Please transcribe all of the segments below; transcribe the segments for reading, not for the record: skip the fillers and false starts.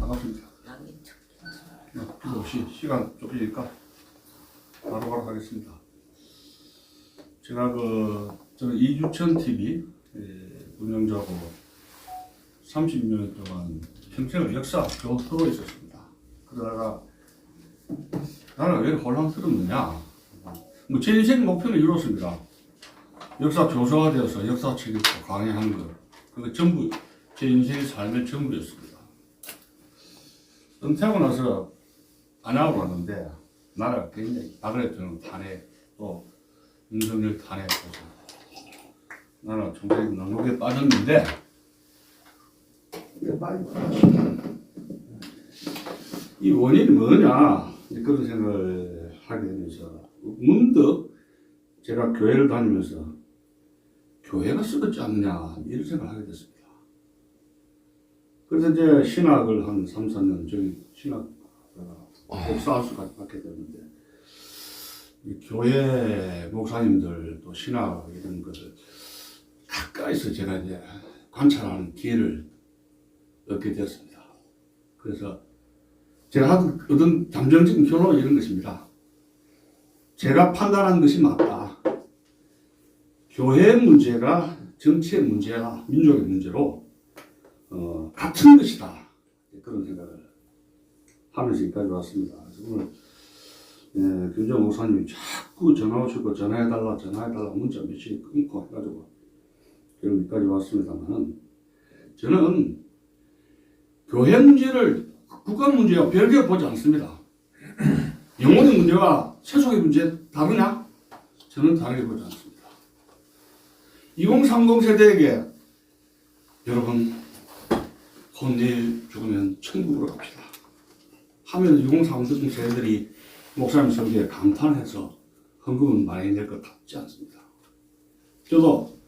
반갑습니다. 혹시 시간 좁히니까 바로 하겠습니다. 제가 저는 이주천 TV 운영자고 30년 동안 평생을 역사 교수로 있었습니다. 그러다가 나는 왜 혼란스럽느냐? 제 인생 목표는 이렇습니다. 역사 교수가 되어서 역사책을 강의하는 것, 그거 전부 제 인생의 삶의 전부였습니다. 은퇴하고 나서 안양으로 왔는데 나라가 굉장히 박근혜대통령 탄핵 또 윤석열 탄핵해서 나라가 총체적인 낭독에 빠졌는데 이 원인이 뭐냐 그런 생각을 하게 되면서 문득 제가 교회를 다니면서 교회가 썩었지 않느냐 이런 생각을 하게 됐습니다. 그래서 이제 신학을 한 3, 4년 저기 신학 목사학수까지 받게 됐는데 교회 목사님들 또 신학 이런 것을 가까이서 제가 이제 관찰하는 기회를 얻게 되었습니다. 그래서 제가 얻은 감정적인 결론은 이런 것입니다. 제가 판단한 것이 맞다. 교회의 문제가 정치의 문제가 민족의 문제로 같은 것이다. 그런 생각을 하면서 여기까지 왔습니다. 그래서 오늘 김정 목사님이 자꾸 전화 오시고 전화해달라 문자 며칠 끊고 해가지고 그럼 여기까지 왔습니다만 저는 교회 문제를 국가 문제와 별개 보지 않습니다. 영혼의 문제와 세속의 문제 다르냐? 저는 다르게 보지 않습니다. 2030 세대에게 여러분 곧 내일 죽으면 천국으로 갑시다 하면 2030 세대들이 목사님 설교에 감탄해서 헌금은 많이 낼 것 같지 않습니다. 저도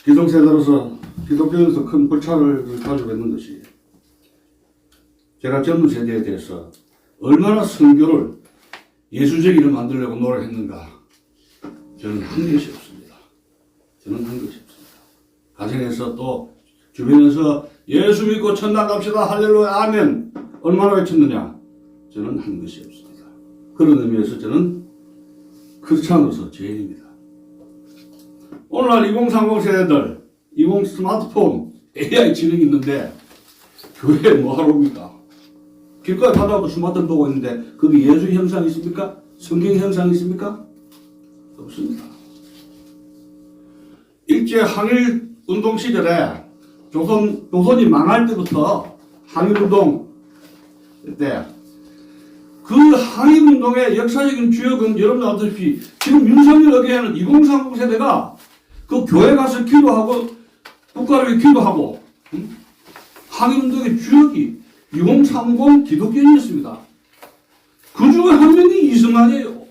기성세대로서 기독교에서 큰 불찰을 가지고 있는 것이 제가 젊은 세대에 대해서 얼마나 선교를 예수적으로 만들려고 노력했는가 저는 한 것이 없습니다. 저는 한 것이 없습니다. 가정에서 또 주변에서 예수 믿고 천당 갑시다 할렐루야 아멘 얼마나 외쳤느냐 저는 한 것이 없습니다. 그런 의미에서 저는 크리스찬으로서 죄인입니다. 오늘날 2030 세대들 20 스마트폰 AI 지능이 있는데 교회에 뭐하러 옵니까? 길거리 가다가도 스마트폰 보고 있는데 거기 예수 현상이 있습니까? 성경 현상이 있습니까? 없습니다. 일제 항일 운동 시절에 조선이 망할 때부터 항일운동 때 그 항일운동의 역사적인 주역은 여러분들 알다시피 지금 윤석열 어게인은 2030 세대가 그 교회 가서 기도하고 국가를 위해 기도하고 항일운동의 주역이 2030 기독교인이었습니다. 그 중에 한 명이 이승만이에요.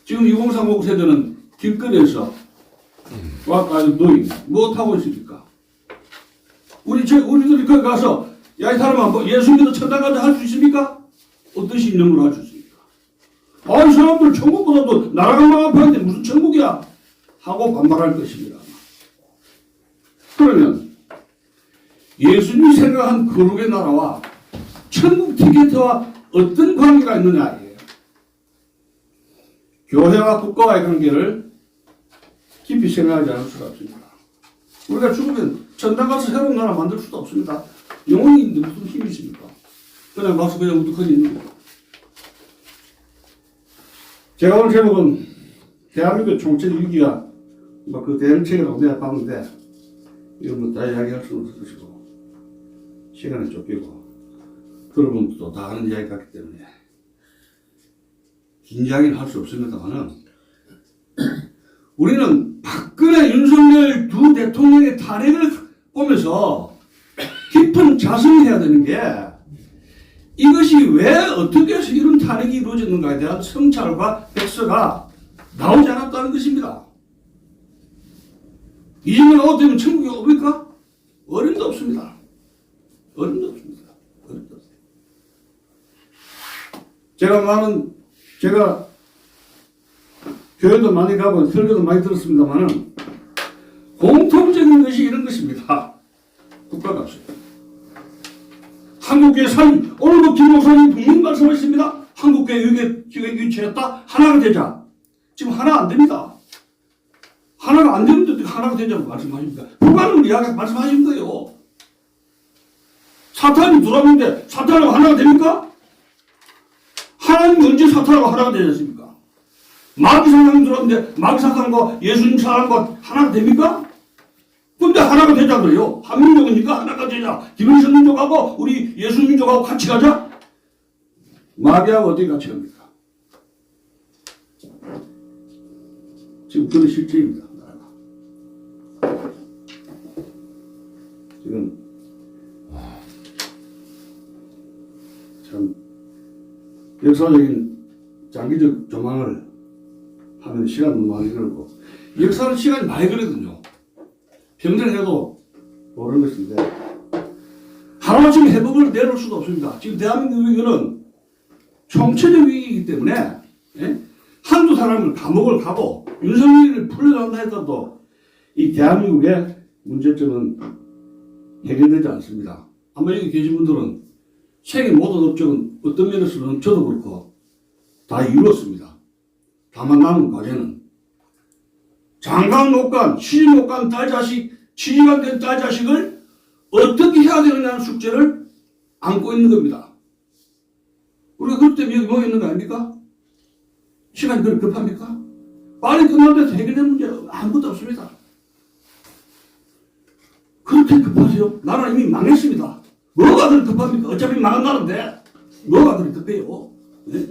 지금 2030 세대는 길거리에서 와가지고 노인 뭐 하고 있습니까? 우리들이 거기 가서 야 이 사람아 뭐 예수 믿어 천당 가자 할 수 있습니까? 어떤 신념으로 할 수 있습니까? 아 이 사람들 천국보다도 나라가 망합하는데 무슨 천국이야? 하고 반발할 것입니다. 그러면 예수님이 생각한 거룩의 나라와 천국 티켓트와 어떤 관계가 있느냐 이에요. 교회와 국가와의 관계를 깊이 생각하지 않을 수가 없습니다. 우리가 죽으면 천당 가서 새로운 나라 만들 수도 없습니다. 영혼이 있는데 무슨 힘이 있습니까? 그냥 가서 그냥 우뚝하게 있는 거예요. 제가 오늘 제목은 대한민국 총체 위기가 그 대응책이라고 내가 봤는데 이건 뭐 다 이야기할 수는 없을 것이고 시간이 쫓기고 들어보면 다 아는 이야기 같기 때문에 긴 이야기는 할 수 없습니다만은 우리는 박근혜, 윤석열 두 대통령의 탄핵을 보면서 깊은 자성을 해야 되는 게 이것이 왜 어떻게 해서 이런 탄핵이 이루어졌는가에 대한 성찰과 백서가 나오지 않았다는 것입니다. 이재명 아웃 되면 천국이 옵니까? 어림도 없습니다. 어림도 없습니다. 어림도 없습니다. 제가 교회도 많이 가고 설교도 많이 들었습니다만은 공통적인 것이 이런 것입니다. 국가가 없어요. 한국교회 살 오늘도 김 목사님 분명히 말씀하셨습니다. 한국교회 기획이 취했다. 하나가 되자. 지금 하나 안 됩니다. 하나가 안 되는데 어떻게 하나가 되자고 말씀하십니까? 불가능을 이야기 말씀하신 거예요. 사탄이 들어오는데 사탄하고 하나가 됩니까? 하나님이 언제 사탄하고 하나가 되지 않습니까? 마귀 사탄이 들어오는데 마귀 사탄과 예수님 사랑과 하나가 됩니까? 근데 하나가 되자 그래요. 한민족이니까 하나가 되자. 김일성 민족하고 우리 예수 민족하고 같이 가자. 마귀하고 어떻게 같이 갑니까? 지금 그런 실제입니다. 지금 참 역사적인 장기적 조망을 하면 시간도 많이 걸리고 역사는 시간이 많이 걸리거든요. 평전해도 모르는 것인데 하루아침에 해법을 내놓을 수도 없습니다. 지금 대한민국 위기는 총체적 위기이기 때문에 한두 사람을 감옥을 가고 윤석열을 풀려난다 해도 이 대한민국의 문제점은 해결되지 않습니다. 아마 여기 계신 분들은 세계 모든 업적은 어떤 면에서는 저도 그렇고 다 이루었습니다. 다만 남은 과제는 장관 못 간, 시집 못 간 딸 자식, 취직 안 된 딸 자식을 어떻게 해야 되느냐는 숙제를 안고 있는 겁니다. 우리가 그럴 때 여기 모여 있는 거 아닙니까? 시간이 그렇게 급합니까? 빨리 끝날 때서 해결된 문제 아무것도 없습니다. 그렇게 급하세요? 나라는 이미 망했습니다. 뭐가 그렇게 급합니까? 어차피 망한 나라인데 뭐가 그렇게 급해요? 네?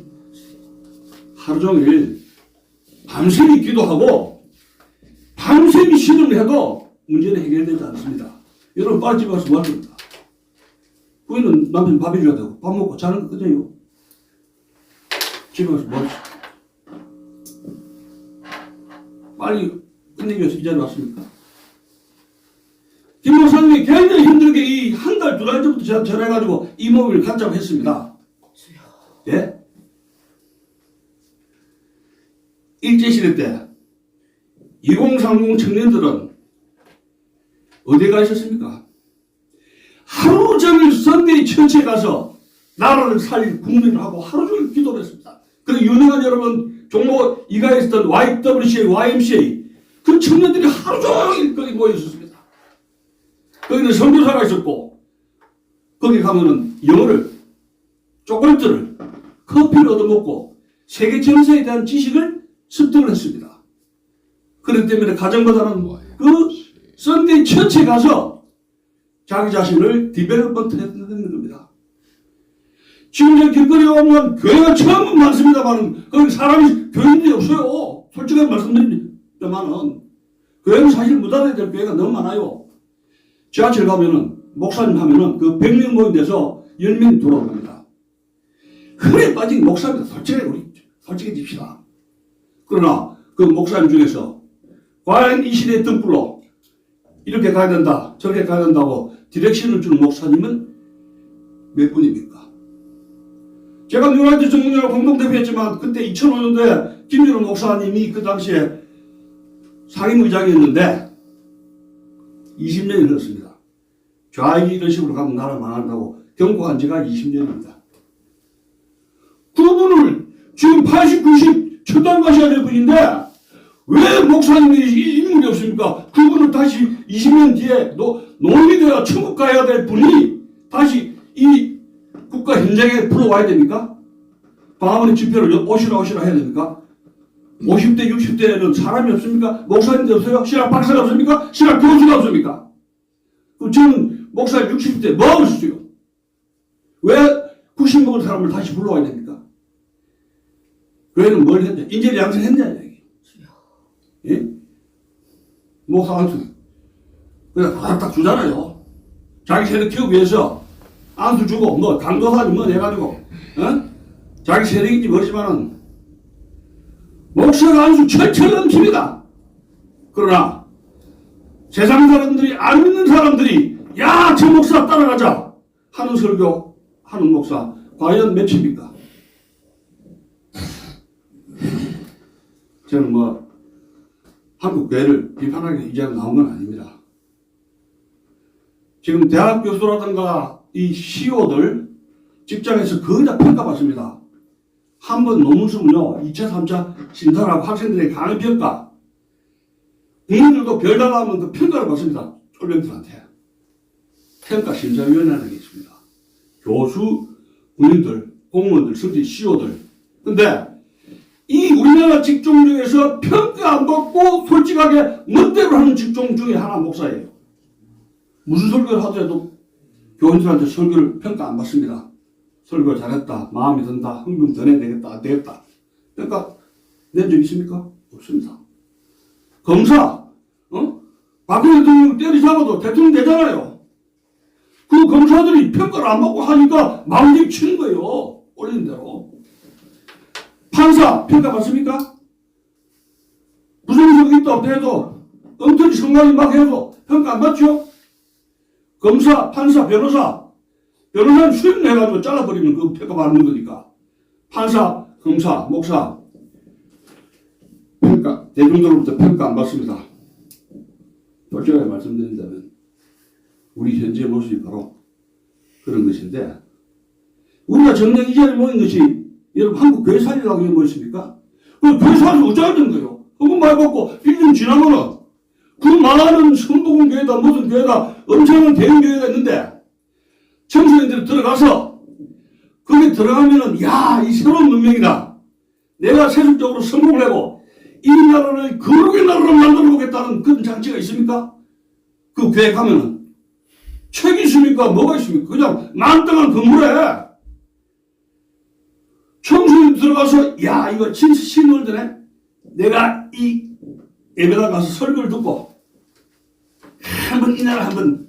하루 종일 밤샘이 기도하고 밤샘이 신음을 해도 문제는 해결되지 않습니다. 여러분 빨리 집에 가서 뭐 할 겁니까? 부인은 남편 밥 해줘야 되고 밥 먹고 자는 거 끝이에요. 집에 가서 뭐 합시다. 빨리 끝내기 위해서 이 자리에 왔습니까? 김 목사님이 굉장히 힘들게 이 한 달, 두 달 전부터 제가 전화해가지고 이 모임을 갖자고 했습니다. 예? 일제시대 때 2030 청년들은 어디에 가 있었습니까? 하루 종일 선대위 천체에 가서 나라를 살릴 국민을 하고 하루 종일 기도를 했습니다. 그 유명한 여러분 종로 이가에 있었던 YWCA, YMCA 그 청년들이 하루 종일 거기 모여 있었습니다. 거기는 선교사가 있었고 거기 가면은 영어를 초콜릿을 커피를 얻어먹고 세계 정세에 대한 지식을 습득을 했습니다. 그렇기 때문에 가정보다는 그 썬데이 처치에 가서 자기 자신을 디벨롭먼트 했는 겁니다. 지금 제 길거리에 오면 교회가 처음 많습니다만 거기 사람이 교인들이 없어요. 솔직하게 말씀드리자만은 교회는 사실 묻어야 될 교회가 너무 많아요. 지하철 가면은 목사님 하면은 그 100명 모인 데서 10명이 돌아옵니다. 흔해 빠진 목사입니다. 솔직하게 우리 솔직해집시다. 그러나 그 목사님 중에서 과연 이 시대의 등불로 이렇게 가야 된다 저렇게 가야 된다고 디렉션을 주는 목사님은 몇 분입니까? 제가 뉴라이트 전문연합 공동대표였지만 그때 2005년도에 김준호 목사님이 그 당시에 상임의장이었는데 20년이 흘렀습니다. 좌익이 이런 식으로 가면 나라 망한다고 경고한 지가 20년입니다. 그분을 지금 80, 90 처단 가셔야 될 분인데 왜 목사님이 인물이 없습니까? 그분을 다시 20년 뒤에 노인이 되어 천국 가야 될 분이 다시 이 국가 현장에 불러와야 됩니까? 방화문의 집회를 오시라 해야 됩니까? 50대, 60대에는 사람이 없습니까? 목사님도 없어요? 신학 박사가 없습니까? 신학 교수가 없습니까? 그럼 저는 목사님 60대 뭐 하고 있어요? 왜 90 먹은 사람을 다시 불러와야 됩니까? 교회는 뭘 했냐? 인재를 양성했냐? 예? 목사 안수. 그냥 딱 주잖아요. 자기 세력 키우기 위해서 안수 주고, 뭐, 강도사니 뭐 해가지고, 자기 세력인지 모르지만은, 목사가 안수 철철 넘칩니다. 그러나, 세상 사람들이, 안 믿는 사람들이, 야, 저 목사 따라가자! 하는 설교, 하는 목사, 과연 몇입니까? 저는 뭐, 한국 교회를 비판하기 이제 나온 건 아닙니다. 지금 대학 교수라든가 이 CEO들 직장에서 거의 다 평가받습니다. 한 번 논문 쓰면요, 2차, 3차 심사하고 학생들의 강의 평가. 국민들도 별다르면 그 평가를 받습니다. 쫄병들한테. 평가심사위원회라는 게 있습니다. 교수, 군인들, 공무원들,甚至CEO들. 근데 이 우리나라 직종 중에서 평가 안 받고 솔직하게 멋대로 하는 직종 중에 하나 목사예요. 무슨 설교를 하더라도 교인들한테 설교를 평가 안 받습니다. 설교 잘했다, 마음에 든다, 헌금 더 내야 되겠다, 안 되겠다. 평가 낸 적 있습니까? 없습니다. 검사, 박근혜 대통령 때리잡아도 대통령 되잖아요. 그 검사들이 평가를 안 받고 하니까 마음대로 치는 거예요. 올리는 대로. 판사 평가 받습니까? 부정적이 있다 없다 해도 엉터리 성관이 막 해도 평가 안 받죠? 검사, 판사, 변호사는 수임 해가지고 잘라버리면 그 평가 받는 거니까. 판사, 검사, 목사 평가, 대중들로부터 평가 안 받습니다. 솔직하게 말씀드린다면 우리 현재 모습이 바로 그런 것인데, 우리가 정녕 이 자리에 모인 것이 여러분 한국 교회 살리려고 뭐 있습니까? 그 교회 살려서 어쩌야 되는 거예요? 헌금 많이 받고 빌딩 지나면은 그 많은 성복음 교회다 무슨 교회다 엄청난 대형 교회가 있는데 청소년들이 들어가서 거기 들어가면은 야, 이 새로운 문명이다. 내가 세속적으로 성공을 하고 이 나라를 거룩의 나라로 만들어 보겠다는 그런 장치가 있습니까? 그 교회 가면은 책이 있습니까? 뭐가 있습니까? 그냥 만땅한 건물에 청소년 들어가서 야, 이거 진짜 신을 드네. 내가 이 예배당 가서 설교를 듣고 한번 이 나라 한번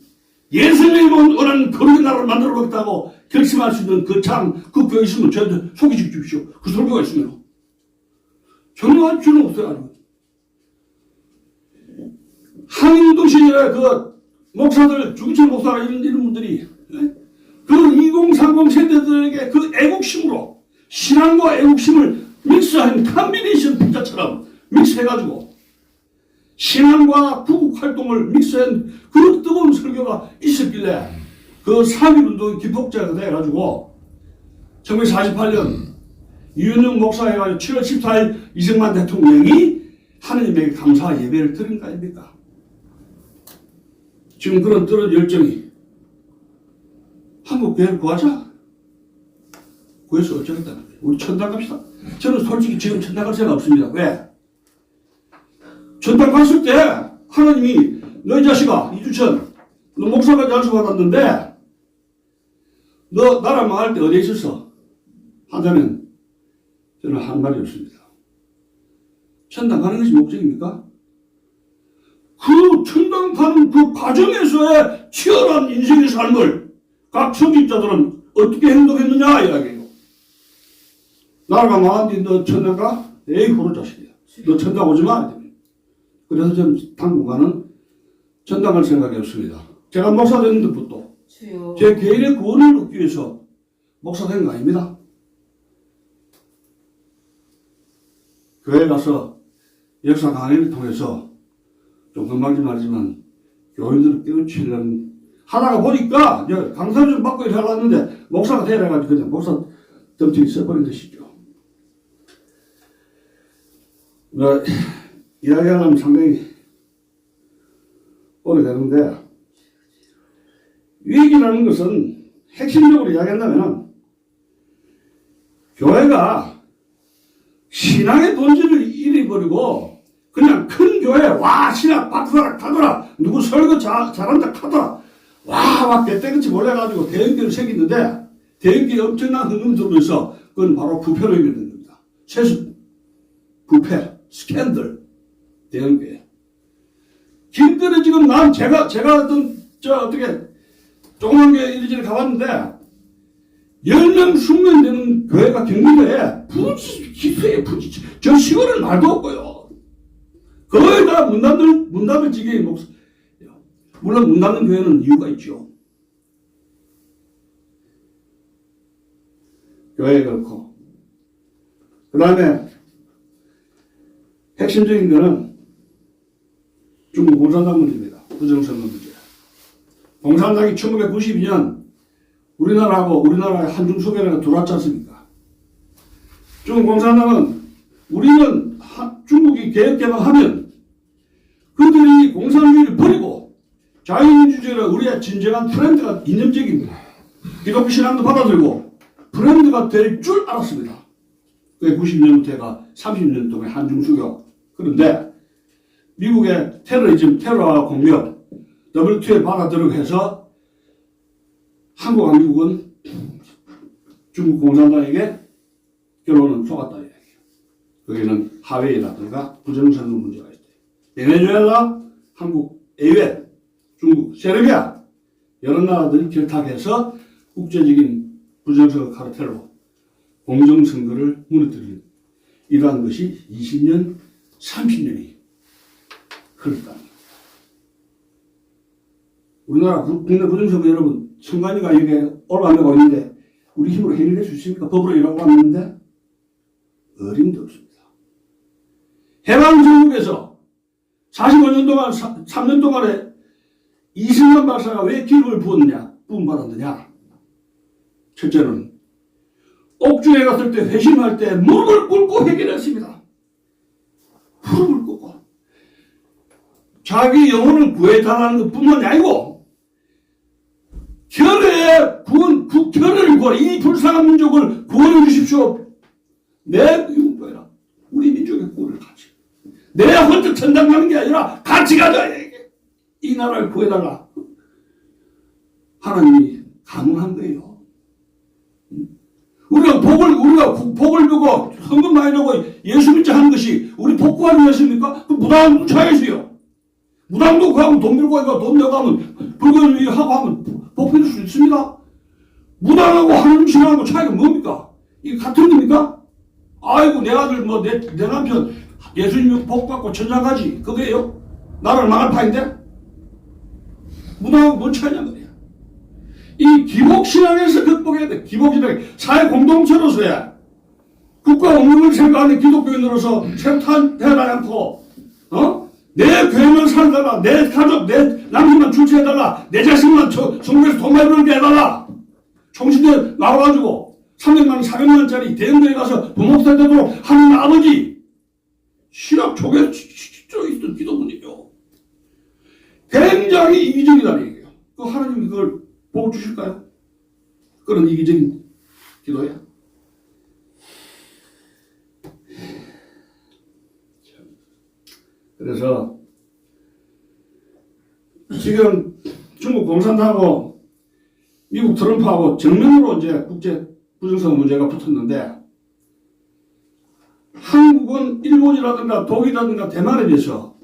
예수님이 원하는 거룩의 나라를 만들어 보겠다고 결심할 수 있는 그 교회 있으면 저한테 소개시켜 주십시오. 그 설교가 있으면. 정말 주는 없어요. 아주. 한인도시의 그 목사들, 주기철 목사라 이런 분들이 그 2030 세대들에게 그 애국심으로 신앙과 애국심을 믹스한 컴비네이션 피자처럼 믹스해가지고 신앙과 구국 활동을 믹스한 그 뜨거운 설교가 있었길래 그 3.1운동의 기폭제가 돼가지고 1948년 이윤영 목사 해가지고 7월 14일 이승만 대통령이 하느님에게 감사 예배를 드린 거 아닙니까? 지금 그런 뜨거운 열정이 한국 교회를 구하자. 구해서 어쩌겠다는 거예요. 우리 천당 갑시다. 저는 솔직히 지금 천당 갈 생각 없습니다. 왜? 천당 갔을 때 하나님이 너 이 자식아 이주천 너 목사까지 안수받았는데 너 나라 망할 때 어디에 있었어? 하자면 저는 한 말이 없습니다. 천당 가는 것이 목적입니까? 그 천당 가는 그 과정에서의 치열한 인생의 삶을 각 선지자들은 어떻게 행동했느냐 이야기예요. 나라가 망한뒤 너 천당 가? 에이 호로 자식이야. 너 천당 오지 마. 그래서 전 당분간은 천당 갈 생각이 없습니다. 제가 목사 되는 것부터 제 개인의 구원을 얻기 위해서 목사 된 거 아닙니다. 교회 가서 역사 강의를 통해서 좀 금방지 말지만 교인들을 깨우치려는 하다가 보니까 강사를 좀 받고 일하려 했는데 목사가 되라 해가지고 그냥 목사 덤치기 써버린 것이죠. 이야기하려면 상당히 오래되는데 위기라는 것은 핵심적으로 이야기한다면 교회가 신앙의 본질을 잃어버리고 그냥 큰 교회 와 신학 박사라 카더라 누구 설교 잘한다 카더라 와 개떼같이 몰려가지고 대형교회를 생겼는데 대형교회 엄청난 흥금 들어오면서 그건 바로 부패로 연결된 겁니다. 세습, 부패, 스캔들 대형교회. 길거리 지금 제가 어떤 어떻게 조그만 교회 이리저리 가봤는데 10명, 20명 되는 교회가 경기도에 기수에 부지 저 시골은 말도 없고요. 거의 다 문 닫을 지경의 목사. 물론 문 닫는 교회는 이유가 있죠. 교회 그렇고 그 다음에 핵심적인 거는 중국 공산당 문제입니다. 부정선거 문제. 공산당이 1992년 우리나라하고 우리나라의 한중소개가 들어왔지 않습니까? 중국 공산당은 우리는 중국이 개혁개방하면 그들이 공산주의를 버리고 자유민주주의가 우리의 진정한 브랜드가 이념적입니다. 기독교 신앙도 받아들이고 브랜드가 될 줄 알았습니다. 그게 90년부터가 30년 동안 한중수교. 그런데 미국의 테러리즘, 테러와 공격, WTO에 받아들이고 해서 한국과 미국은 중국 공산당에게 결론은 속았다. 거기는 하웨이라든가 부정선거 문제가 있대. 베네수엘라, 한국, 에이웨, 중국, 세르비아 여러 나라들이 결탁해서 국제적인 부정선거 카르텔로 공정선거를 무너뜨리는 이러한 것이 20년, 30년이 흘렀다. 우리나라 국내 부정선거 여러분 선관위가 이게 올라가고 있는데 우리 힘으로 해결될 수 있습니까? 법으로 이라고 하는데 어림도 없습니다. 해방정국에서 45년 동안, 3년 동안에 이승만 박사가 왜 기름을 부음받았느냐? 첫째는 옥중에 갔을 때 회심할 때 무릎을 꿇고 해결했습니다. 무릎을 꿇고. 자기 영혼을 구해달라는 것 뿐만이 아니고 결의의 구원, 결의를 구하라. 이 불쌍한 민족을 구원해 주십시오. 내 이웃과라 우리 민족의 꼴을 같이 내 혼자 천당 가는 게 아니라 같이 가자. 이 나라를 구해달라. 하나님이 가능한 거예요. 우리가 복을 주고 헌금 많이 주고 예수 믿자 하는 것이 우리 복구하는 것입니까? 그 무당도 차이세요. 무당도 가면 돈 들고 가니까 돈 내고 하면 불교를 하고 하면 복 받을 수 있습니다. 무당하고 하나님 신앙하고 차이가 뭡니까? 이게 같은 겁니까? 아이고 내 아들 내 남편 예수님 복 받고 천장 가지 그게요? 나라를 망할 파인데? 무당하고 뭔 차이냐 말이야. 이 기복신앙에서 극복해야 돼. 기복신앙 사회 공동체로서야 국가 운명을 생각하는 기독교인으로서 새로 태어나지 않고 내 교회만 살아달라. 내 가족 내 남편만 출세해달라. 내 자식만 성공해서 돈 많이 벌게 해달라. 총신대 나와가지고 300만 원, 400만 원짜리 대형교회 가서 부목사 되도록 하는 아버지 신학 초기에 진짜 있던 기도문이요. 굉장히 이기적이다는 얘기예요. 그 하나님이 그걸 복 주실까요? 그런 이기적인 기도야. 그래서 지금 중국 공산당하고 미국 트럼프하고 정면으로 이제 국제 부정선거 문제가 붙었는데 한국은 일본이라든가 독일이라든가 대만에 비해서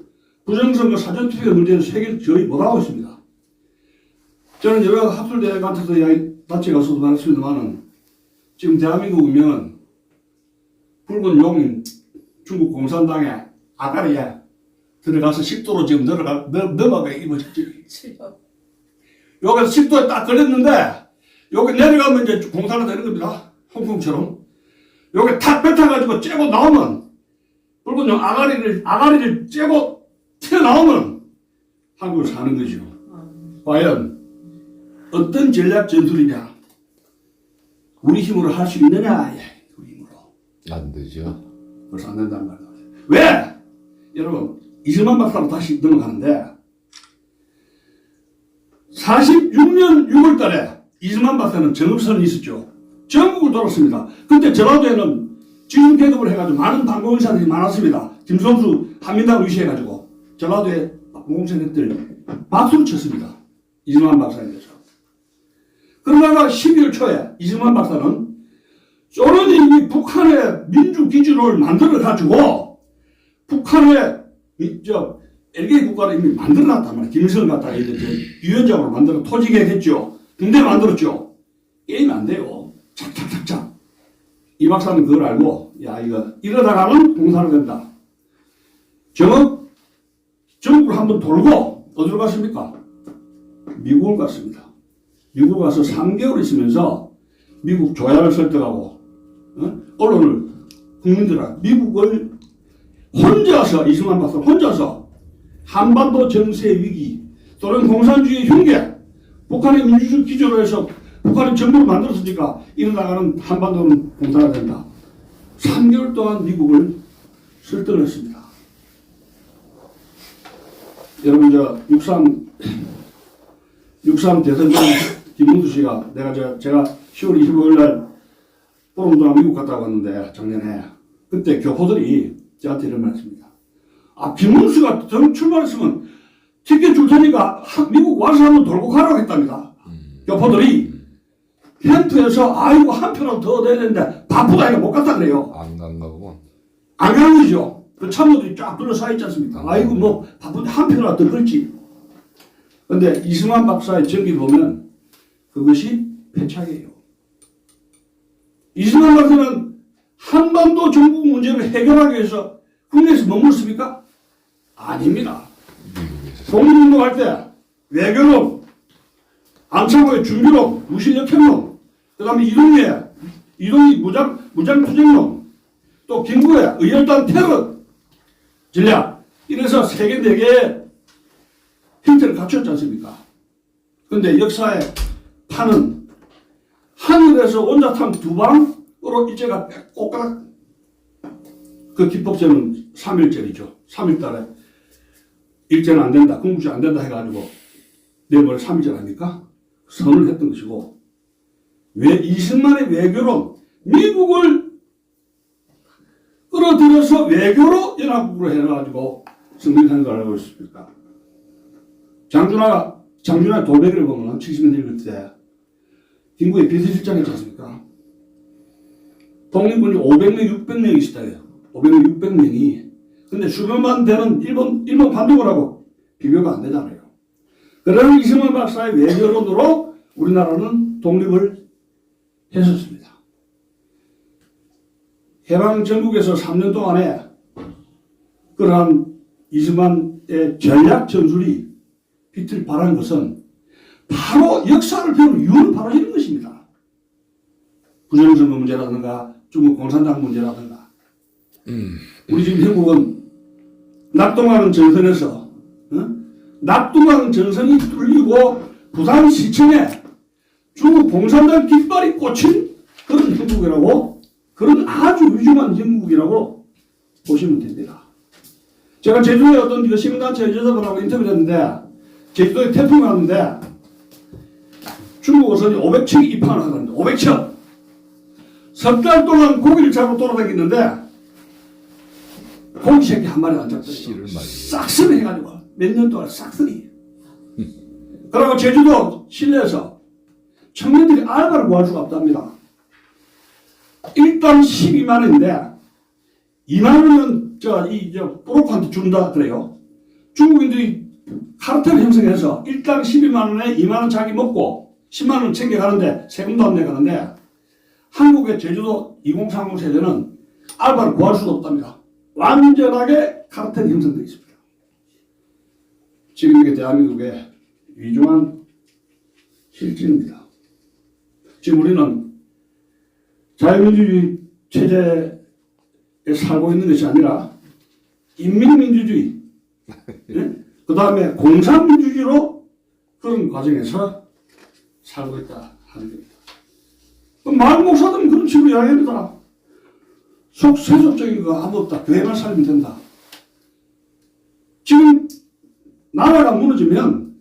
부정선거 사전투표 문제에서 해결 거의 못하고 있습니다. 저는 여러 학술대학한테도 같이 가서도 말했습니다만은 지금 대한민국 운명은 붉은 용인 중국 공산당의 아가리에 들어가서 식도로 지금 넘어가 입어졌죠. 여기서 식도에 딱 걸렸는데 여기 내려가면 이제 공사가 되는 겁니다. 홍콩처럼. 여기 탁 뱉어가지고 째고 나오면 붉은 용 아가리를 째고 튀어나오면 한국을 사는 거죠. 과연 어떤 전략 전술이냐? 우리 힘으로 할 수 있느냐? 우리 힘으로. 안 되죠. 벌써 안 된단 말이에요. 왜? 여러분, 이승만 박사로 다시 넘어가는데 46년 6월 달에 이승만 박사는 정읍선이 있었죠. 전국을 돌았습니다. 그때 전라도에는 지금 계급을 해가지고 많은 방공사들이 많았습니다. 김성수 한민당 위시해가지고 전라도에 방공사들 박수를 쳤습니다. 이승만 박사에 대해서. 그러다가 12월 초에 이승만 박사는 소련이 이미 북한의 민주기준을 만들어가지고 북한의 LK 국가를 이미 만들어놨단 말이에요. 김일성을 갖다가 유연장으로 만들어 토지개혁했죠. 군대 만들었죠. 게임이 안 돼요. 착착착착. 이 박사는 그걸 알고 야 이러다가는 공산화 된다. 전국을 한번 돌고 어디로 갔습니까? 미국을 갔습니다. 미국 가서 3개월 있으면서 미국 조야를 설득하고 언론을 국민들아 미국을 혼자서 이승만 박사 혼자서 한반도 정세 위기, 소련 공산주의 흉계, 북한의 민주주의 기조로 해서 북한이 정부를 만들었으니까 일어나가는 한반도는 봉사가 된다. 3개월 동안 미국을 설득을 했습니다. 여러분, 6.3 대선전 김문수 씨가 제가 10월 25일 날 포럼 동안 미국 갔다 왔는데 작년에 그때 교포들이 저한테 이런 말 했습니다. 김문수가 출마했으면 티켓 줄 테니까 미국 와서 한번 돌고 가라고 했답니다. 교포들이 캠프에서 아이고 한 표라도 더 내야 되는데 바쁘다 해가 못 갔다 그래요. 안 간가 보군. 안 가는 거죠. 그 참모들이 쫙 둘러싸여 있지 않습니까? 아이고 뭐 바쁜데 한 표라도 더 걸지. 근데 이승만 박사의 전기 보면 그것이 패착이에요. 이승만 박사는 한반도 정부 문제를 해결하기 위해서 국내에서 머물렀습니까? 아닙니다. 독립운동할 때 외교론, 안창호의 준비론, 무실력행론, 그 다음에 이동희 무장투쟁론, 또 김구의 의열단 테러 전략, 이래서 세계 4개의 형태를 갖췄지 않습니까? 그런데 역사의 판은 하늘에서 온자탕 2방으로 일제가 꼬까락, 그 기폭제는 3일절이죠. 3일달에 일제는 안 된다, 궁극제 안 된다 해가지고 내일 3일절 아닙니까? 선을 했던 것이고, 왜 이승만의 외교론, 미국을 끌어들여서 외교로 연합국으로 해가지고 승리한 걸 알고 있습니까? 장준하 돌베개를 보면 70년 읽을 때 김구의 비서실장 했지 않습니까? 독립군이 500명, 600명이 있었다 해요. 500명, 600명이. 근데 수명만 되는 일본 반도군하고 비교가 안 되잖아요. 그러나 이승만 박사의 외교론으로 우리나라는 독립을 했었습니다. 해방 전국에서 3년 동안에 그러한 이승만의 전략 전술이 빛을 발한 것은 바로 역사를 배우는 이유는 바로 이런 것입니다. 부정선거 문제라든가 중국 공산당 문제라든가 우리 지금 한국은 낙동강 전선에서 낙동강 전선이 뚫리고 부산 시청에 중국 공산당 깃발이 꽂힌 그런 형국이라고, 그런 아주 위중한 형국이라고 보시면 됩니다. 제가 제주도에 어떤 시민단체 여자분하고 인터뷰를 했는데, 제주도에 태풍이 왔는데 중국 어선이 500척이 입항을 하는데 500척 석 달 동안 고기를 잡고 돌아다녔는데 고기 새끼 한 마리 안 잡더라고요. 싹쓸이 해가지고 몇 년 동안 싹쓸이. 그리고 제주도 실내에서 청년들이 알바를 구할 수가 없답니다. 일단 12만 원인데 2만 원은 브로커한테 준다 그래요. 중국인들이 카르텔 형성해서 일단 12만 원에 2만 원 자기 먹고 10만 원 챙겨가는데 세금도 안 내가는데, 한국의 제주도 2030 세대는 알바를 구할 수도 없답니다. 완전하게 카르텔이 형성되어 있습니다. 지금 이게 대한민국의 위중한 실질입니다. 지금 우리는 자유민주주의 체제에 살고 있는 것이 아니라 인민민주주의, 예? 그 다음에 공산민주주의로 그런 과정에서 살고 있다 하는 겁니다. 마을 목사들은 그런 식으로 이야기합니다. 세속적인 거 아무것도 없다. 교회만 살면 된다. 지금 나라가 무너지면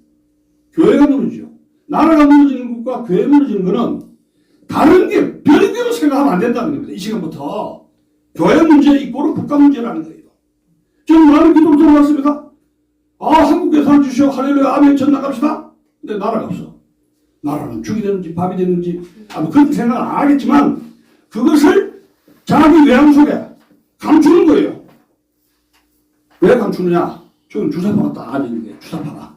교회가 무너지죠. 나라가 무너지는 것과 교회 무너지는 것은 다른 게 별개로 생각하면 안 된다는 겁니다. 이 시간부터 교회 문제 이꼴은 국가 문제라는 거예요. 지금 많은 기도를 들어봤습니다. 한국 예산 주시오. 할렐루야 아멘 전 나갑시다. 근데 나라가 없어. 나라는 죽이 되는지 밥이 되는지 그런 생각 안 하겠지만 그것을 자기 외양 속에 감추는 거예요. 왜 감추느냐? 저는 주사파가 딱 앉아있는 게 주사파가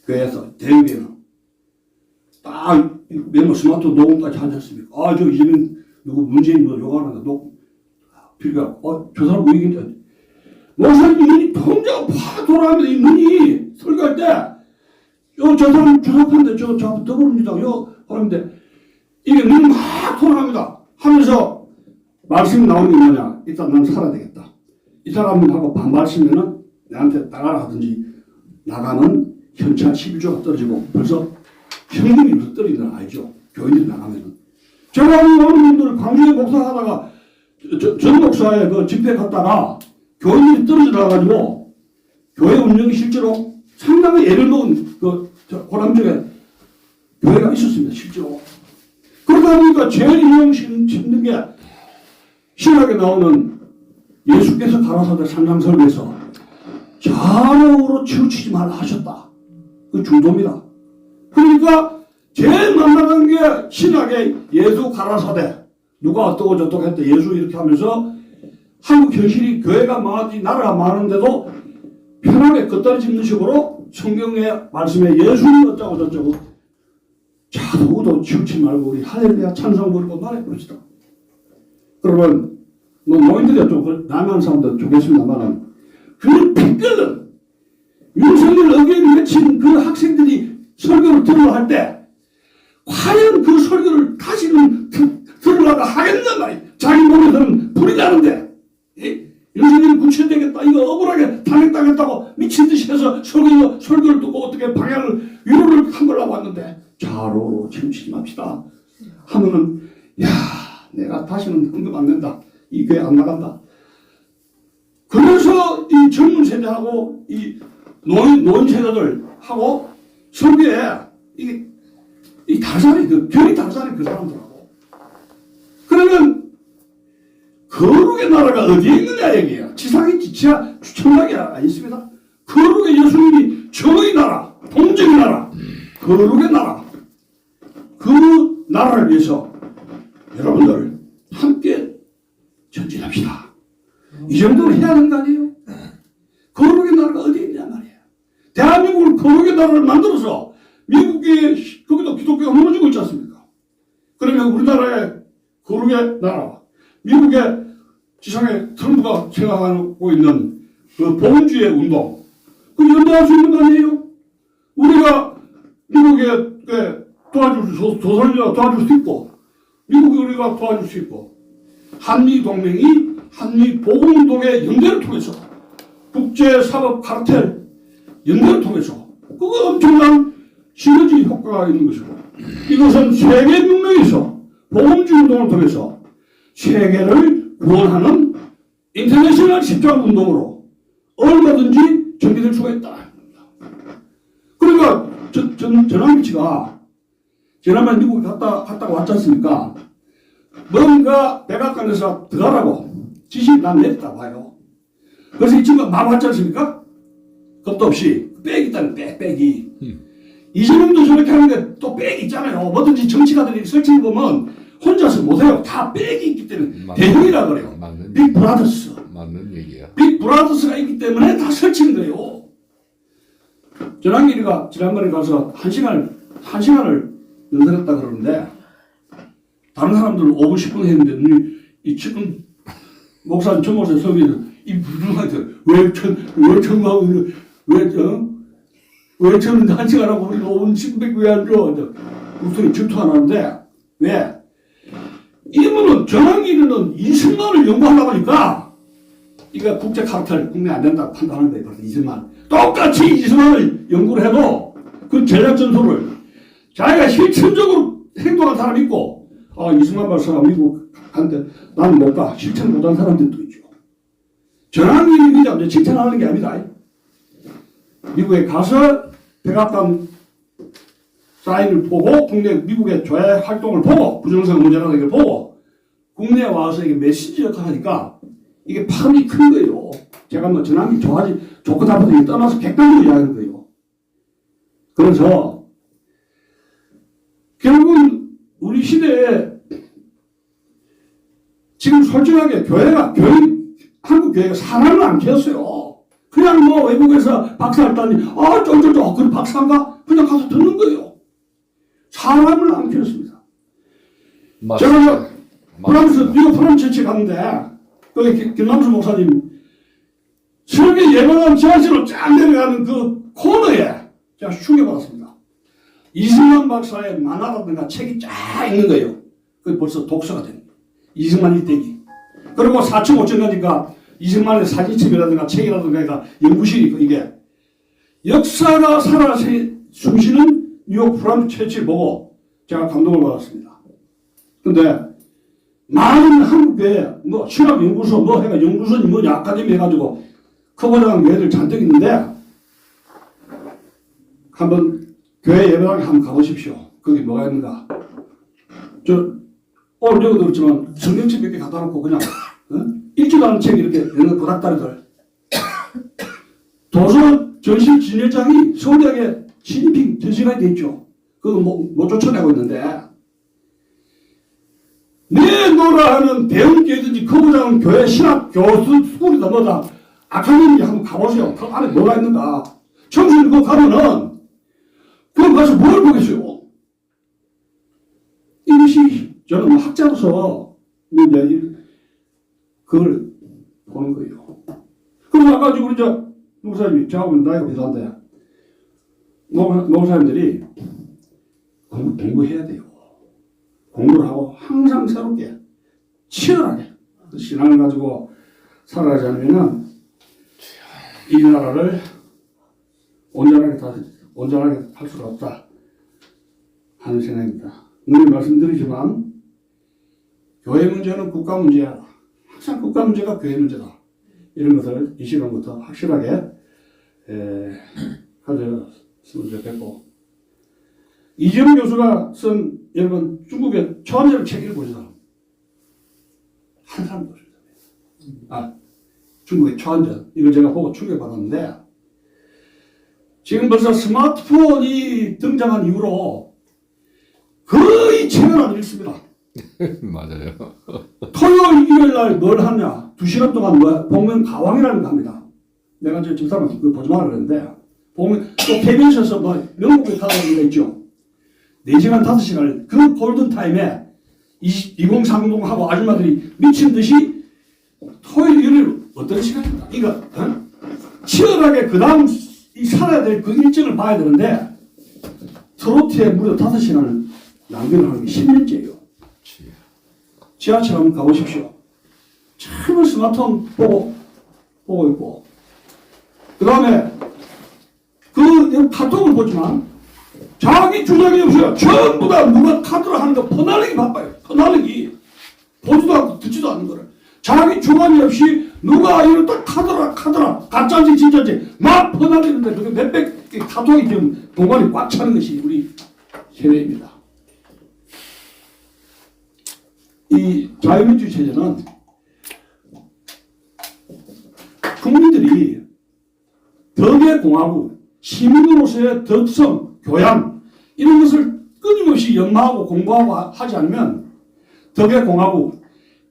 교회에서 대의회는 딱 메모 스마트 녹음까지 앉았습니까? 저 이제는 누구 문재인 뭐 요구하는데 필요가 저 사람 뭐 얘기인지 목사님 이 눈이 통자가 팍 돌아가면서 이 눈이 설교할 때 저 사람 주사파인데 저 더불입니다. 그런데 이게 눈이 막 돌아갑니다. 하면서 말씀이 나오는 게 뭐냐? 일단 난 살아야 되겠다. 이 사람하고 반발하시면은 내한테 나가라 하든지 나가면 현차 11조가 떨어지고 벌써 현금이 떨어지는 건 알죠. 교인들이 나가면은. 제가 아는 분들 광주에 목사하다가 전 목사의 그 집회 갔다가 교인들이 떨어져 나가가지고 교회 운영이 실제로 상당히 애를 먹은 그 호남 쪽에 교회가 있었습니다. 실제로. 그러다 보니까 제일 인용심는 게 신학에 나오는 예수께서 가라사대 산상설교에서 좌우로 치우치지 말라 하셨다. 그 중도입니다. 그러니까 제일 만나는 게 신학의 예수 가라사대. 누가 어떠고 저떠고 했대. 예수 이렇게 하면서 한국 현실이 교회가 망하지 나라가 망하는데도 편하게 겉다리 짚는 식으로 성경의 말씀에 예수님 어쩌고 저쩌고 자우도 치우치지 말고 우리 할렐루야 찬송 부르고 말해 부르시다. 그러면 뭐 노인들이 좀 남한 사람들 좋겠습니다만 그 빛깔은 윤석열 의견이 외친 그 학생들이 설교를 들으려 할 때 과연 그 설교를 다시는 들으려고 하겠단 말이야. 자기 몸에서는 불이 나는데 윤석열이 구치되겠다 이거 억울하게 당했다고 미친 듯이 해서 설교를 듣고 어떻게 방향을 위로를 한 걸라고 왔는데 좌로로 치우치지 맙시다 하면은 야 내가 다시는 헌금 안 낸다. 이 교회 안 나간다. 그래서 이 젊은 세대하고 이 노인 세대들하고 설교에 이 다르잖아요. 그 결이 다르잖아요. 그 사람들하고. 그러면 거룩의 나라가 어디에 있느냐 얘기야. 지상이 지하 천당이 아니습니다. 거룩의 예수님이 정의 나라, 동정의 나라, 거룩의 나라. 그 나라를 위해서 여러분들 함께 전진합시다. 이 정도는 해야 하는 거 아니에요? 거룩의 나라가 어디에 있냐 말이에요. 대한민국을 거룩의 나라를 만들어서 미국에 거기도 기독교가 무너지고 있지 않습니까? 그러면 우리나라의 거룩의 나라, 미국의 지상에 트럼프가 생각하고 있는 그 복음주의 운동, 그 연대할 수 있는 거 아니에요? 우리가 미국에 조선이라 도와줄 수 있고, 미국이 우리가 도와줄 수 있고, 한미동맹이 한미보건운동의 연대를 통해서 국제사법 카르텔 연대를 통해서 그거 엄청난 시너지 효과가 있는 것이고 이것은 세계 문명에서 보건주의 운동을 통해서 세계를 구원하는 인터내셔널 십자가 운동으로 얼마든지 전개될 수가 있다. 그러니까 전환기치가 지난번에 미국에 갔다가 왔지 않습니까? 뭔가 백악관에서 들어가라고 지시 난 냈다 봐요. 그래서 이 친구가 막 왔지 않습니까? 겁도 없이 빽 있다는 빽이. 이재명도 저렇게 하는데 또 빽이 있잖아요. 뭐든지 정치가들이 설치해보면 혼자서 못해요. 다 빽이 있기 때문에 대형이라 그래요. 빅 브라더스. 맞는 얘기야. 빅 브라더스가 있기 때문에 다 설치는 거예요. 전환길이가 지난번에 가서 한 시간을 연설했다 그러는데 다른 사람들은 5분 10분 했는데 이 지금 목사님 전목사 설교에서 이 무능한테 왜 청하고 왜 저는 한 시간 하고 우리가 5분 10분 왜 안 줘? 우선이 질투 안 하는데 왜? 이분은 전환기는 이승만을 연구하다 보니까 이거 국제 카르텔 국내 안 된다고 판단하는데 벌써 이승만 똑같이 이승만을 연구를 해도 그 전략 전술을 자기가 실천적으로 행동한 사람이 있고 이승만 박사가 미국 간데 나는 못 가. 실천 못한 사람들도 있죠. 전환기는 그냥 칭찬하는 게 아니다. 미국에 가서 백악관 사인을 보고 미국의 교회 활동을 보고 부정선 문제라는 걸 보고 국내에 와서 이게 메시지 역할을 하니까 이게 파급이 큰 거예요. 제가 뭐 전환기 좋고 나쁘게 떠나서 객관적으로 이야기하는 거예요. 그래서 결국은 우리 시대에 지금 솔직하게 한국 교회가 사람을 안 키웠어요. 그냥 뭐 외국에서 박사를 따니 쫄쫄쫄 그런 박사인가? 그냥 가서 듣는 거예요. 사람을 안 키웠습니다. 제가 미국 프랑스 갔는데 거기 김남수 목사님 설교 예방한 지하실로 쫙 내려가는 그 코너에 제가 충격받았습니다. 이승만 박사의 만화라든가 책이 쫙 있는 거예요. 그게 벌써 독서가 됩니다. 이승만 일대기. 그리고 4층 5층 가니까 이승만의 사진첩이라든가 책이라든가 연구실이 있고 이게 역사가 살아 숨쉬는 뉴욕 프랑스 처치를 보고 제가 감동을 받았습니다. 근데 많은 한국교회 뭐 신학연구소 뭐 해가 연구소니 뭐냐 아카데미 해가지고 커버장한 교회들 잔뜩 있는데 한번 교회 예배당에 한번 가보십시오. 거기 뭐가 있는가. 저 오늘 여기도 그렇지만 성경책 몇 개 갖다 놓고 그냥 읽지도 않은 책 이렇게 여러 고닥다리들 도서 전시 진열장이 서울대학에 신입핑 전시관이 돼 있죠. 그거 못 쫓아내고 있는데 내노라 하는 배움교회든지 커버장은 교회 신학 교수 스쿨이다 뭐다 아카데미 한번 가보세요. 그 안에 뭐가 있는가. 청소년 그거 가면은 그럼 가서 뭘 보겠어요. 이것이 저는 뭐 학자로서 이제 그걸 보는 거예요. 그래서 아까 우리 저 목사님이 저하고 나이가 비슷한데 목사님들이 공부해야 돼요. 공부를 하고 항상 새롭게 치열하게 신앙을 가지고 살아가지 않으면 이 나라를 온전하게 할 수가 없다 하는 생각입니다. 늘 말씀드리지만 교회 문제는 국가 문제야. 항상 국가 문제가 교회 문제다. 이런 것을 이 시간부터 확실하게 가졌으면 좋겠고 이재용 교수가 쓴 여러분 중국의 초안제를 책 읽어보시다. 한 사람도 없습니다. 중국의 초안제 이걸 제가 보고 충격받았는데 지금 벌써 스마트폰이 등장한 이후로 거의 책을 안 읽습니다. 맞아요. 토요일, 일요일 날 뭘 하냐? 2시간 동안 복면 가왕이라는 거 합니다. 내가 저 집사람한테 그거 보지 말라 그랬는데 보면 또 KBS에서 명곡에 가는 거 있죠. 4시간, 5시간을 그 골든타임에 2030하고 아줌마들이 미친 듯이 토요일, 일요일 어떤 시간입니까? 이거 치열하게 그 다음 살아야 될 그 일정을 봐야 되는데 트로트에 무려 5시간을 낭비를 하는 게 10년째예요. 지하철 한번 가보십시오. 참 스마트폰 보고 있고 그 다음에 그 카톡을 보지만 자기 주장이 없어요. 전부 다 누가 카드로 하는 거 퍼날리기 바빠요. 퍼날리기. 보지도 않고 듣지도 않는 거를. 자기 주관이 없이 누가 이런 딱 카드라 가짜인지 진짜인지 막 퍼날리는데 그게 몇백 개 카톡이 지금 공간이 꽉 차는 것이 우리 세대입니다. 이 자유민주주의 체제는 국민들이 덕의 공화국, 시민으로서의 덕성, 교양 이런 것을 끊임없이 연마하고 공부하고 하지 않으면 덕의 공화국,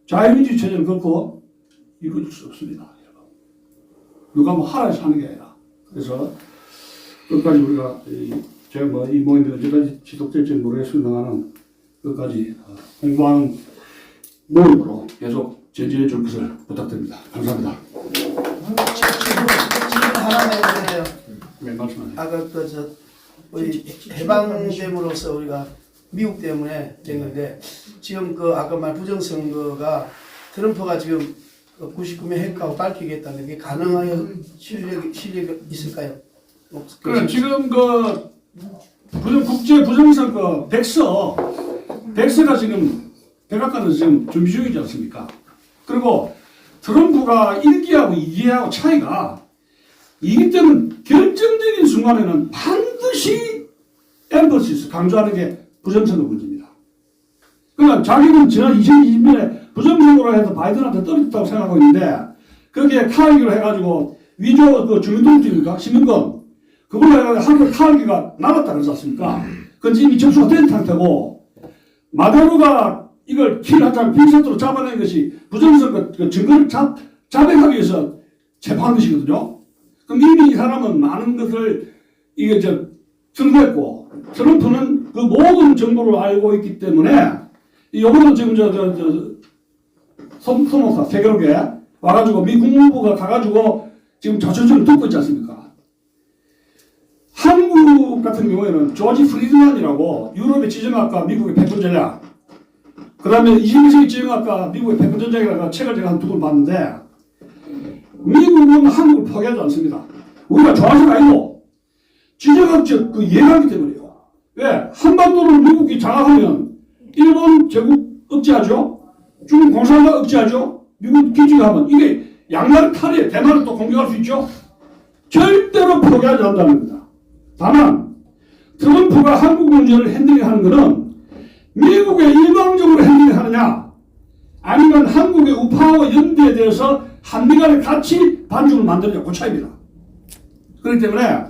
자유민주주의 체제는 결코 이루어질 수 없습니다. 누가 뭐 하라 해서 하는 게 아니라. 그래서 끝까지 우리가 제가 이 모임이 언제까지 지속될지 모르겠습니다만 끝까지 공부하는 모임으로 계속 전진해 줄 것을 부탁드립니다. 감사합니다. 질문 하나 내야 돼요. 네, 말씀하세요. 아까 우리 해방됨으로써 우리가 미국 때문에 됐는데 지금 아까 말 부정선거가 트럼프가 지금 99명 핵가고 밝히겠다는 게 가능한 실력이 있을까요? 그래 지금 국제 부정선거 백서가 지금 백악관에서 지금 준비 중이지 않습니까? 그리고 트럼프가 1기하고 2기하고 차이가 2기 때는 결정적인 순간에는 반드시 엠버시스 강조하는 게 부정선거 문제입니다. 그러니까 자기는 지난 2020년에 부정선거로 해서 바이든한테 떨어졌다고 생각하고 있는데 거기에 카르기로 해가지고 위조 주민등록증입니까? 시민권 그걸로 해가지고 한국 카르기가 나갔다 그러지 않습니까? 그건 이미 접수가 된 상태고 마두로가 이걸 킬하자면 빈센트로 잡아낸 것이 부정선거 증거를 자백하기 위해서 체포한 것이거든요. 그럼 이미 이 사람은 많은 것을 증거했고 트럼프는 그 모든 정보를 알고 있기 때문에 이번에도 지금 소모사 세계로게 와가지고 미 국무부가 가가지고 지금 자초지를 듣고 있지 않습니까? 한국 같은 경우에는 조지 프리드만이라고 유럽의 지정학과 미국의 백분전략 그 다음에 이재명이 지정학과 미국의 백분전략이라는 책을 제가 한 2권 봤는데 미국은 한국을 포기하지 않습니다. 우리가 좋아서가 아니고 지정학적 그 예감이기 때문에요. 왜? 한반도를 미국이 장악하면 일본 제국 억제하죠. 중국 공산당 억제하죠. 미국 기지하면 이게 양날 칼에 대만을 또 공격할 수 있죠. 절대로 포기하지 않는다는 겁니다. 다만 트럼프가 한국 문제를 핸들링하는 것은 미국의 일방적으로 핸들링하느냐 아니면 한국의 우파와 연대에 대해서 한미 간에 같이 반죽을 만드느냐 그 차이입니다. 그렇기 때문에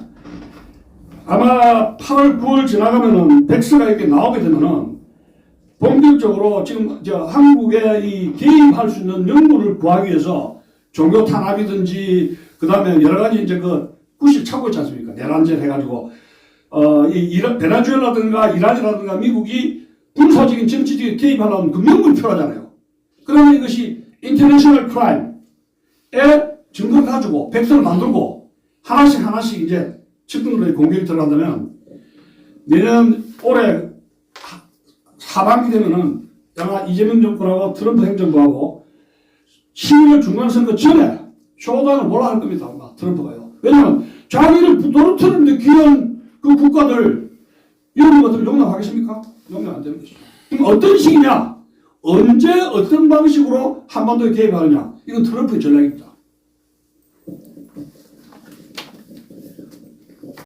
아마 8월 9월 지나가면은 백서가 이렇게 나오게 되면은 본격적으로 지금 한국에 이 개입할 수 있는 연구를 구하기 위해서 종교 탄압이든지 그 다음에 여러 가지 이제 그 구실 찾고 있지 않습니까? 내란죄 해가지고 베네수엘라든가 이란이라든가 미국이 군사적인 정치적인 개입하려면 그 명분이 필요하잖아요. 그러면 이것이 인터내셔널 크라임에 증거를 가지고 백서를 만들고 하나씩 이제 측근으로의 공격이 들어간다면 내년 올해 하반기 되면은 아마 이재명 정권하고 트럼프 행정부하고 11월 중간선거 전에 쇼다운을 몰라 할 겁니다. 아마 트럼프가요. 왜냐하면 자기를 도로트는데 귀한 그 국가들 이런 것들을 용납하겠습니까? 용납 안 되는 것이죠. 그럼 어떤 식이냐? 언제 어떤 방식으로 한반도에 개입하느냐? 이건 트럼프의 전략입니다.